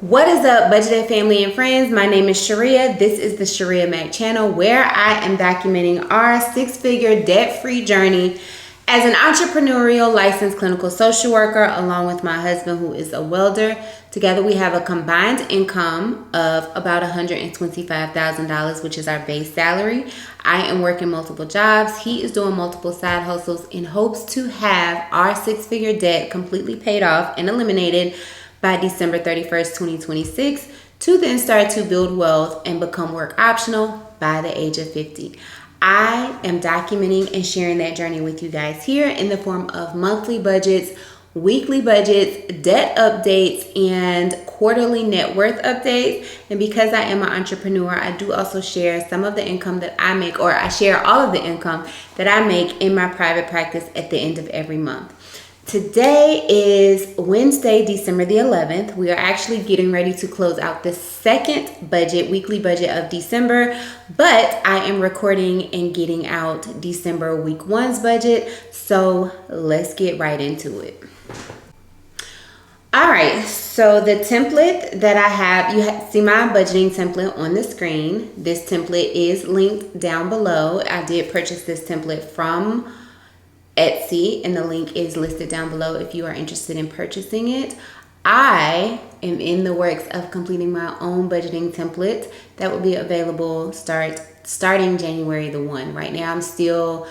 What is up, budgeted family and friends? My name is Shirria. This is the Shirria Mac channel, where I am documenting our six-figure debt-free journey as an entrepreneurial licensed clinical social worker, along with my husband, who is a welder. Together we have a combined income of about $125,000, which is our base salary. I am working multiple jobs. He is doing multiple side hustles in hopes to have our six-figure debt completely paid off and eliminated by December 31st, 2026, to then start to build wealth and become work optional by the age of 50. I am documenting and sharing that journey with you guys here in the form of monthly budgets, weekly budgets, debt updates, and quarterly net worth updates. And because I am an entrepreneur, I do also share some of the income that I make, or I share all of the income that I make in my private practice at the end of every month. Today is Wednesday, December the 11th. We are actually getting ready to close out the second weekly budget of December, but I am recording and getting out December week 1's budget. So let's get right into it. All right, so the template that I have, you see my budgeting template on the screen. This template is linked down below. I did purchase this template from Etsy, and the link is listed down below if you are interested in purchasing it. I am in the works of completing my own budgeting template that will be available starting January the 1. Right now I'm still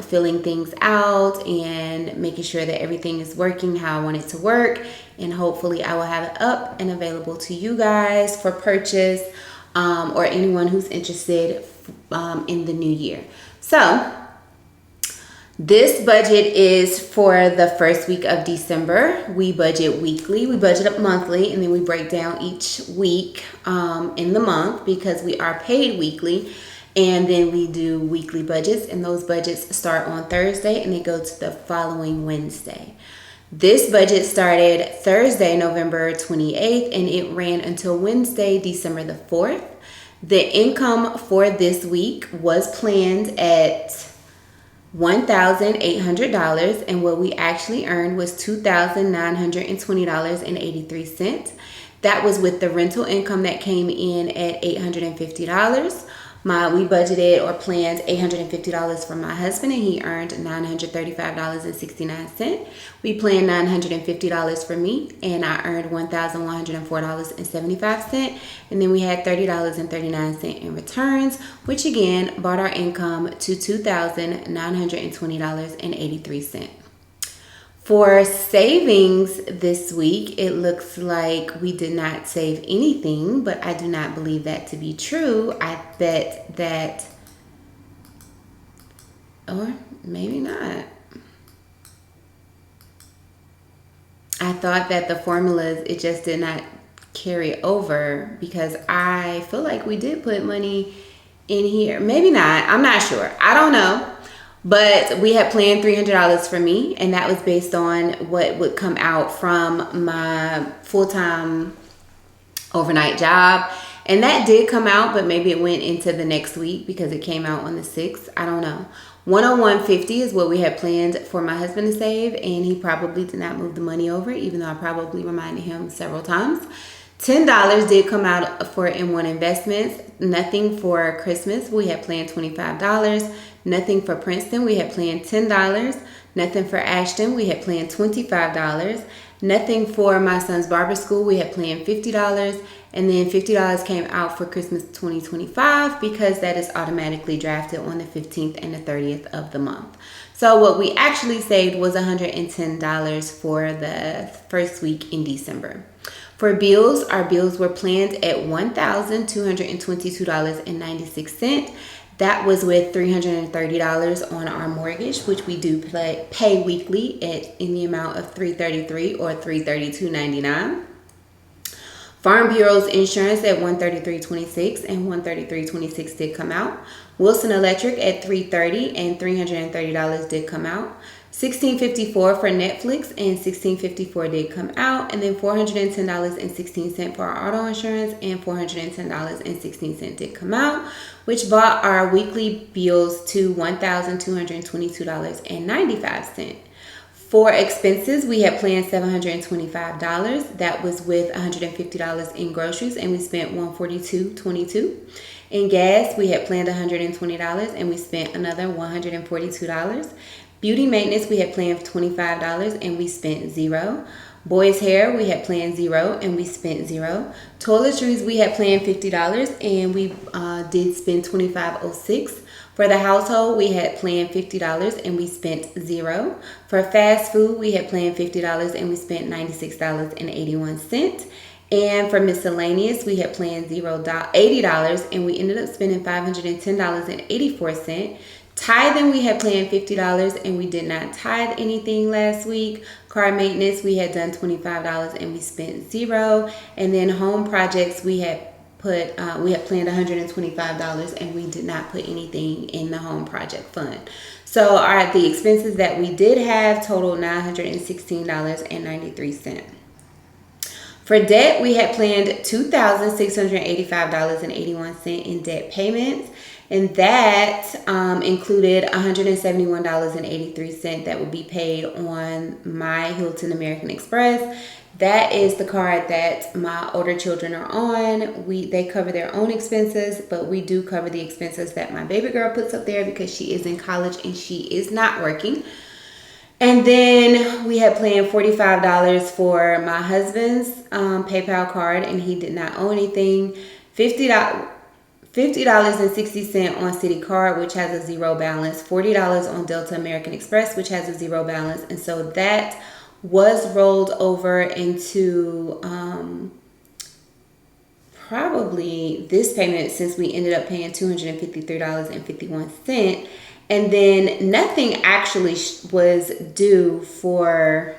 filling things out and making sure that everything is working how I want it to work, and hopefully I will have it up and available to you guys for purchase, or anyone who's interested in the new year. So this budget is for the first week of December. We budget weekly, we budget up monthly, and then we break down each week in the month because we are paid weekly. And then we do weekly budgets, and those budgets start on Thursday and they go to the following Wednesday. This budget started Thursday, November 28th, and it ran until Wednesday, December the 4th. The income for this week was planned at $1,800, and what we actually earned was $2,920.83. That was with the rental income that came in at $850. We budgeted or planned $850 for my husband, and he earned $935.69. We planned $950 for me, and I earned $1,104.75. And then we had $30.39 in returns, which again brought our income to $2,920.83. For savings this week, it looks like we did not save anything, but I do not believe that to be true. I bet that, or maybe not. I thought that the formulas, it just did not carry over, because I feel like we did put money in here. Maybe not. I'm not sure. I don't know. But we had planned $300 for me, and that was based on what would come out from my full-time overnight job. And that did come out, but maybe it went into the next week because it came out on the 6th. I don't know. $101.50 is what we had planned for my husband to save, and he probably did not move the money over, even though I probably reminded him several times. $10 did come out for M1 investments. Nothing for Christmas. We had planned $25. Nothing for Princeton. We had planned $10. Nothing for Ashton. We had planned $25. Nothing for my son's barber school. We had planned $50. And then $50 came out for Christmas 2025 because that is automatically drafted on the 15th and the 30th of the month. So what we actually saved was $110 for the first week in December. For bills, our bills were planned at $1,222.96. That was with $330 on our mortgage, which we do pay weekly in the amount of $333 or $332.99. Farm Bureau's insurance at $133.26 and $133.26 did come out. Wilson Electric at $330 and $330 did come out. $16.54 for Netflix and $16.54 did come out, and then $410.16 for our auto insurance and $410.16 did come out, which brought our weekly bills to $1,222.95. For expenses, we had planned $725. That was with $150 in groceries, and we spent $142.22. In gas, we had planned $120, and we spent another $142. Beauty maintenance, we had planned $25, and we spent $0. Boys hair, we had planned $0, and we spent $0. Toiletries, we had planned $50, and we did spend $25.06. For the household, we had planned $50 and we spent $0. For fast food, we had planned $50 and we spent $96.81. And for miscellaneous, we had planned $80 and we ended up spending $510.84. Tithing, we had planned $50 and we did not tithe anything last week. Car maintenance, we had done $25 and we spent $0. And then home projects, we had planned $125 and we did not put anything in the home project fund. So the expenses that we did have totaled $916.93. For debt, we had planned $2,685.81 in debt payments, and that included $171.83 that would be paid on my Hilton American Express. That is the card that my older children are on. They cover their own expenses, but we do cover the expenses that my baby girl puts up there because she is in college and she is not working. And then we had planned $45 for my husband's PayPal card, and he did not owe anything. $50.60 on Citi Card, which has a $0 balance. $40 on Delta American Express, which has a $0 balance. And so that was rolled over into probably this payment, since we ended up paying $253.51. And then nothing actually was due for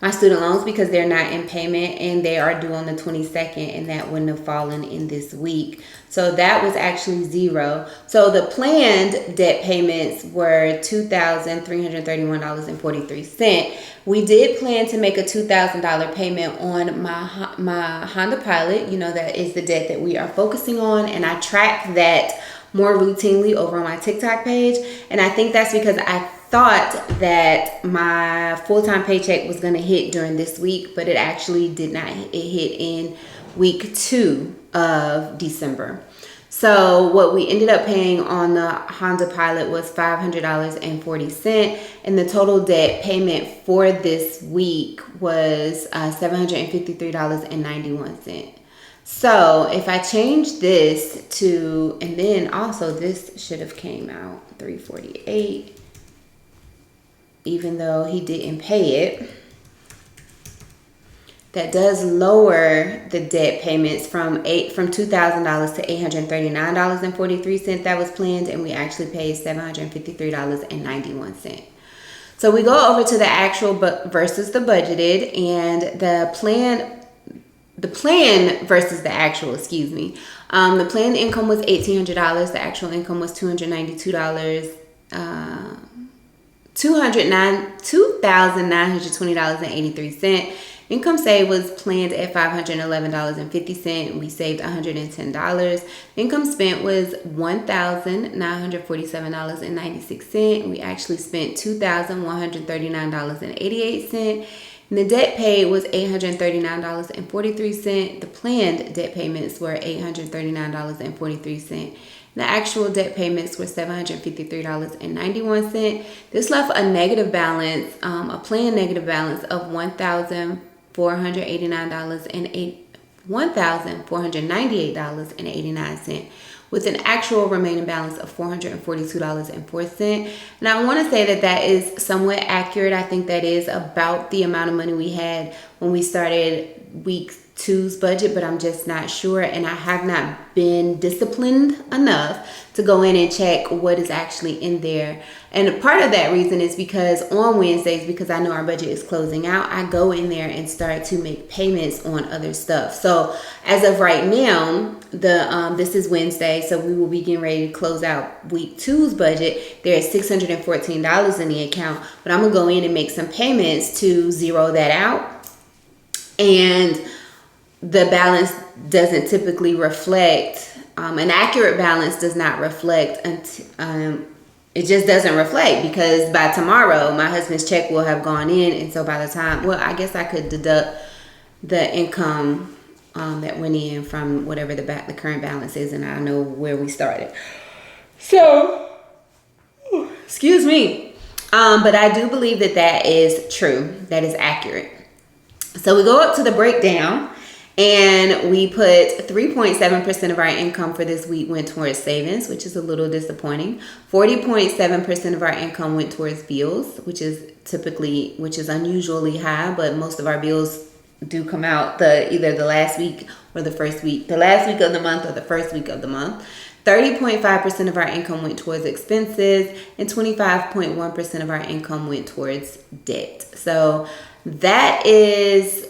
my student loans because they're not in payment and they are due on the 22nd, and that wouldn't have fallen in this week. So that was actually $0. So the planned debt payments were $2,331.43. We did plan to make a $2,000 payment on my Honda Pilot. You know, that is the debt that we are focusing on, and I track that more routinely over on my TikTok page. And I think that's because I thought that my full-time paycheck was going to hit during this week, but it actually did not. It hit in week 2 of December. So what we ended up paying on the Honda Pilot was $500.40, and the total debt payment for this week was $753.91. So if I change this to, and then also this should have came out $348, even though he didn't pay it. That does lower the debt payments from $2,000 to $839.43 that was planned, and we actually paid $753.91. So we go over to the actual versus the budgeted, and the plan versus the actual, excuse me. The planned income was $1,800. The actual income was $2,920.83. Income saved was planned at $511.50. We saved $110. Income spent was $1,947.96. We actually spent $2,139.88. And the debt paid was $839.43. The planned debt payments were $839.43. The actual debt payments were $753.91. This left a negative balance, a planned negative balance of $1,498.89, with an actual remaining balance of $442.04. And I want to say that that is somewhat accurate. I think that is about the amount of money we had when we started week 2's budget, but I'm just not sure, and I have not been disciplined enough to go in and check what is actually in there. And part of that reason is because on Wednesdays, because I know our budget is closing out, I go in there and start to make payments on other stuff. So as of right now, this is Wednesday, so we will be getting ready to close out week 2's budget. There is $614 in the account, but I'm gonna go in and make some payments to zero that out. And the balance doesn't typically reflect, an accurate balance does not reflect it just doesn't reflect, because by tomorrow my husband's check will have gone in, and so by the time, well, I guess I could deduct the income that went in from whatever the current balance is, and I know where we started. So, excuse me. But I do believe that that is true. That is accurate. So we go up to the breakdown, and we put 3.7% of our income for this week went towards savings, which is a little disappointing. 40.7% of our income went towards bills, which is unusually high, but most of our bills do come out either the last week or the last week of the month or the first week of the month. 30.5% of our income went towards expenses, and 25.1% of our income went towards debt. So that's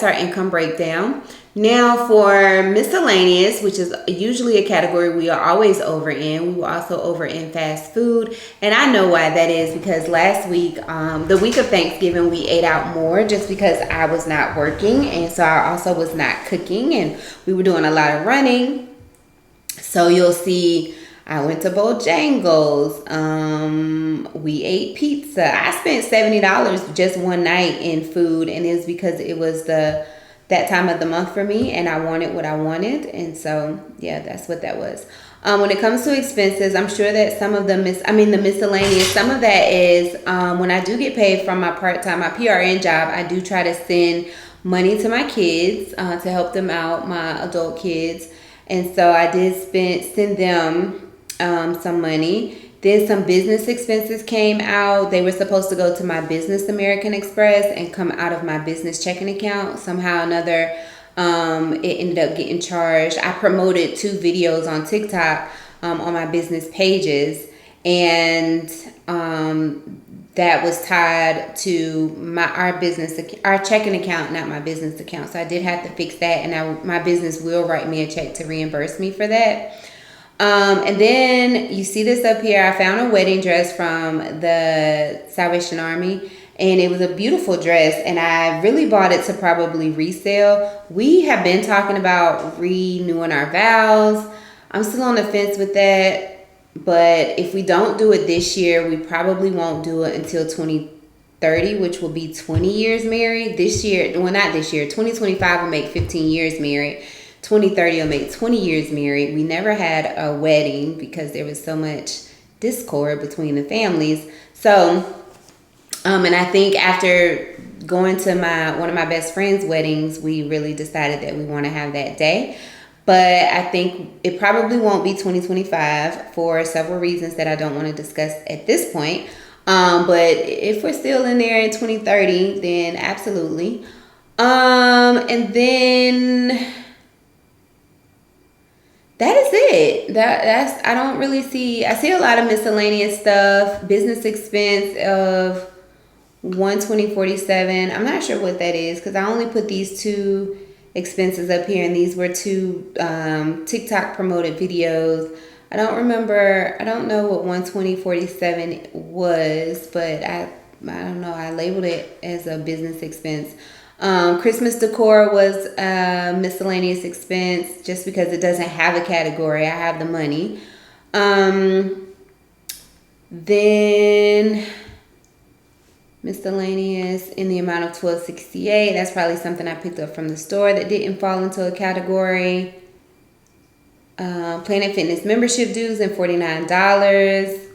our income breakdown. Now for miscellaneous, which is usually a category we are always over in, we were also over in fast food. And I know why that is, because last week, the week of Thanksgiving, we ate out more just because I was not working. And so I also was not cooking, and we were doing a lot of running. So you'll see I went to Bojangles. We ate pizza. I spent $70 just one night in food, and it's because it was that time of the month for me, and I wanted what I wanted. And so, yeah, that's what that was. When it comes to expenses, I'm sure that some of the miscellaneous, some of that is when I do get paid from my part-time, my PRN job, I do try to send money to my kids to help them out, my adult kids. And so I did send them some money. Then some business expenses came out. They were supposed to go to my business American Express and come out of my business checking account. Somehow or another, it ended up getting charged. I promoted 2 videos on TikTok on my business pages, and that was tied to our checking account, not my business account. So I did have to fix that, and my business will write me a check to reimburse me for that. And then you see this up here. I found a wedding dress from the Salvation Army, and it was a beautiful dress, and I really bought it to probably resell. We have been talking about renewing our vows. I'm still on the fence with that. But if we don't do it this year, we probably won't do it until 2030, which will be 20 years married. This year, well, not this year, 2025 will make 15 years married. 2030 will make 20 years married. We never had a wedding because there was so much discord between the families. So, and I think after going to one of my best friend's weddings, we really decided that we want to have that day. But I think it probably won't be 2025 for several reasons that I don't want to discuss at this point. But if we're still in there in 2030, then absolutely. And then that is it. I don't really see. I see a lot of miscellaneous stuff. Business expense of $120.47. I'm not sure what that is because I only put these 2 expenses up here, and these were 2 TikTok promoted videos. I don't know what $120.47 was, but I don't know, I labeled it as a business expense. Christmas decor was a miscellaneous expense just because it doesn't have a category. I have the money. Then miscellaneous in the amount of $12.68. That's probably something I picked up from the store that didn't fall into a category. Planet Fitness membership dues and $49.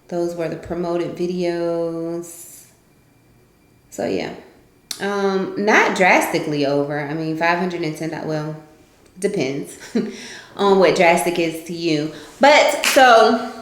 Those were the promoted videos. So yeah, not drastically over. I mean, $510. Well, depends on what drastic is to you. But so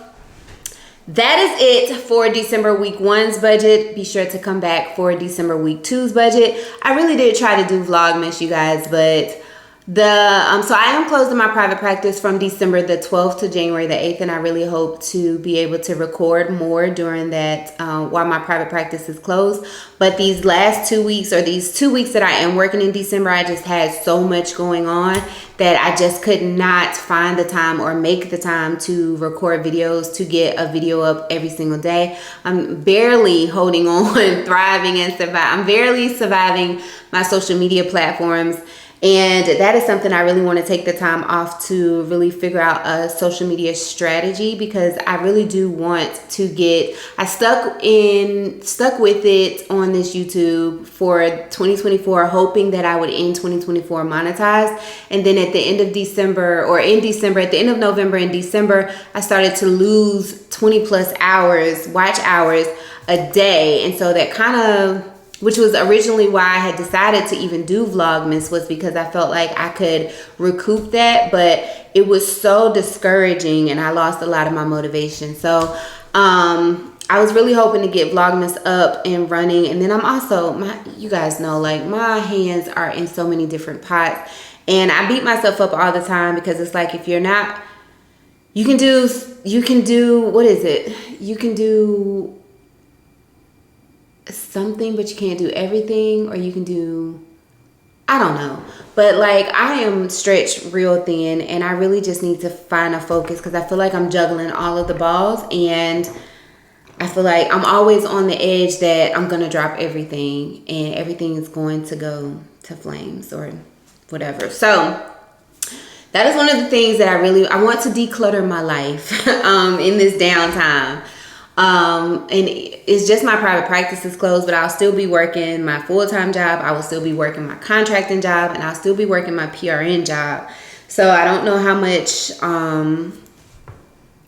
that is it for December week 1's budget. Be sure to come back for December week 2's budget. I really did try to do Vlogmas, you guys, but so I am closing my private practice from December the 12th to January the 8th, and I really hope to be able to record more during that while my private practice is closed. But these last 2 weeks, or these 2 weeks that I am working in December, I just had so much going on that I just could not find the time or make the time to record videos, to get a video up every single day. I'm barely holding on, thriving and surviving. I'm barely surviving my social media platforms. And that is something I really want to take the time off to really figure out a social media strategy, because I really do want to I stuck with it on this YouTube for 2024, hoping that I would end 2024 monetized. And then at the end of December, or in December, at the end of November and December, I started to lose 20 plus hours, watch hours a day. And so that kind of, which was originally why I had decided to even do Vlogmas, was because I felt like I could recoup that, but it was so discouraging and I lost a lot of my motivation. So I was really hoping to get Vlogmas up and running. And then I'm also, you guys know, like, my hands are in so many different pots, and I beat myself up all the time, because it's like, if you're not, you can do, what is it? You can do something, but you can't do everything, or you can do, I don't know. But like, I am stretched real thin, and I really just need to find a focus, because I feel like I'm juggling all of the balls, and I feel like I'm always on the edge that I'm gonna drop everything and everything is going to go to flames or whatever. So that is one of the things that I want to declutter my life in this downtime. And it's just my private practice is closed, but I'll still be working my full-time job. I will still be working my contracting job, and I'll still be working my PRN job. So I don't know how much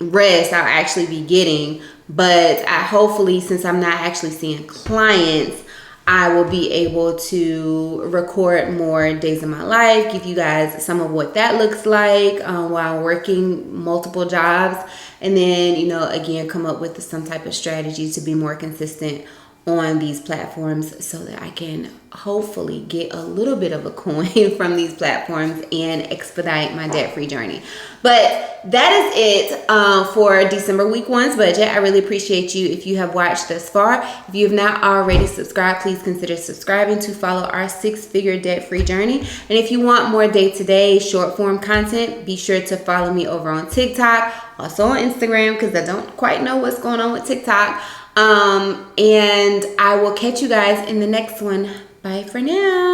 rest I'll actually be getting, but hopefully, since I'm not actually seeing clients, I will be able to record more days of my life, give you guys some of what that looks like while working multiple jobs. And then, again, come up with some type of strategy to be more consistent on these platforms, so that I can hopefully get a little bit of a coin from these platforms and expedite my debt-free journey. But that is it for December week one's budget. I really appreciate you if you have watched thus far. If you have not already subscribed, please consider subscribing to follow our 6-figure debt-free journey. And if you want more day-to-day short form content, be sure to follow me over on TikTok, also on Instagram, because I don't quite know what's going on with TikTok. And I will catch you guys in the next one. Bye for now.